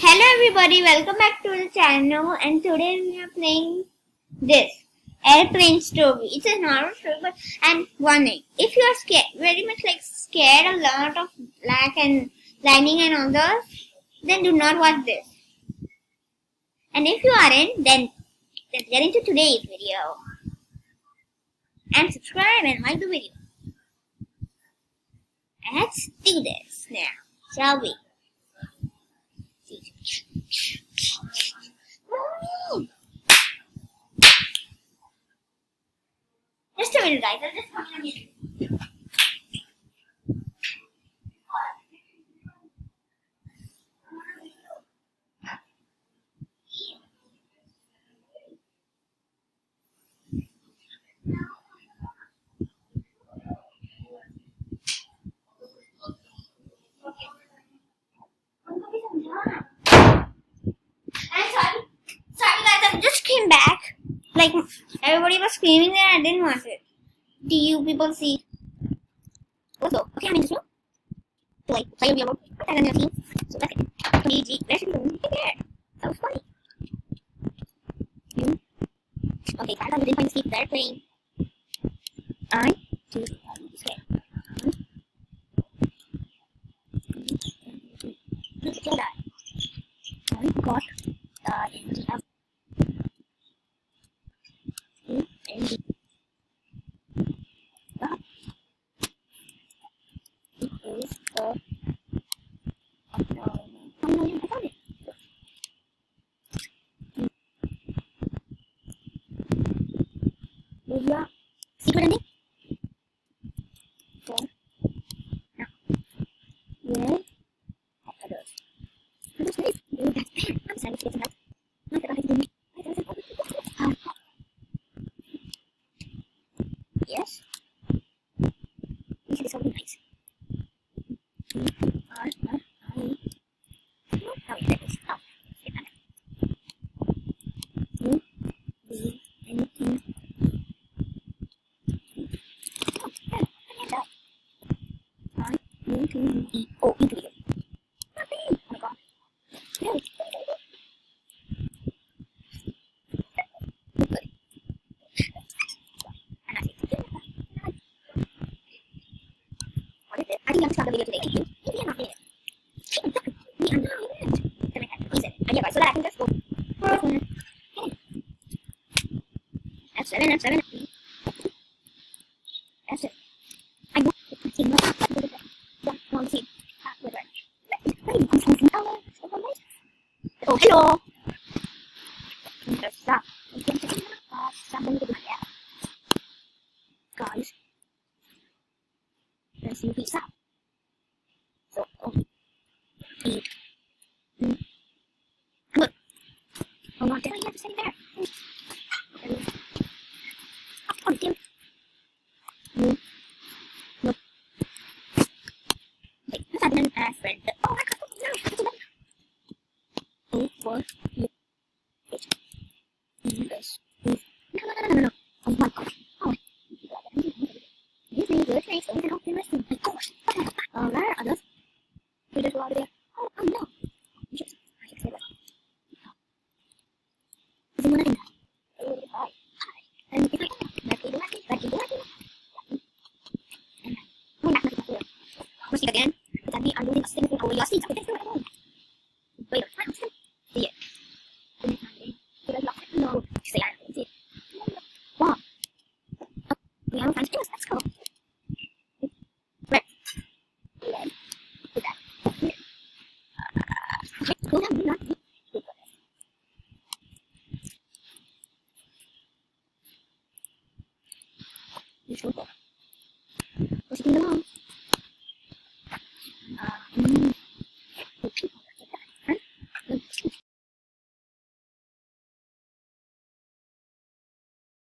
Hello everybody, welcome back to the channel, and today we are playing this airplane story. It's a normal story, and warning, if you are scared, very much scared a lot of black and lightning and all those, then do not watch this. And if you aren't, then let's get into today's video. And subscribe and like the video. Let's do this now, shall we? Mommy! Just a minute, guys. I'll just come in here. Sorry guys, I just came back. Like, everybody was screaming there, I didn't want it. Do you people see? Let's go. Okay, I'm in this room. So, play a real I'm gonna see. So, let's go. Where should we go? There. That was funny. Okay, guys, I'm going to see they're playing. I, two, okay. Let's kill that. I got empty house. Empty. But it is the oh no, I found it. Maybe secret ending? So now where others. That's nice. That's bad. I'm sorry to get that. I forgot how to do it. Yes. This is something nice. Oh, into it. Nothing. Oh my god. No. What is it? I think I'm start the video today. Thank you. Maybe I'm not doing it. Maybe I'm not doing it. What is it? Yeah, guys, so that I can just go. F7, F7. That's it. I know. It's in the one scene. Wait. Oh, hello. Stop. Guys. Let's see peace out. So, eat. Good. Oh, no, did I have to sit there? Oh, damn. Look. Wait, what's happening? Friend. Oh, I can't. No. Oh, for you. Yes. No. Oh my gosh. Oh. This is good. Thanks. So we can help you listen. My gosh. Where are others? We just go out there. Oh no. I should say that. Is it one of them? Oh, hi. And if I can, let's do it. Let's see again. Does that mean I'm losing a significant over your seats? Okay, let's do it again. Wait, let's see it. No, say I don't see it. Wow. We have a fine space. Let's go. Right. Do that. Okay, cool down. Not good. You should go. What's it in the mall?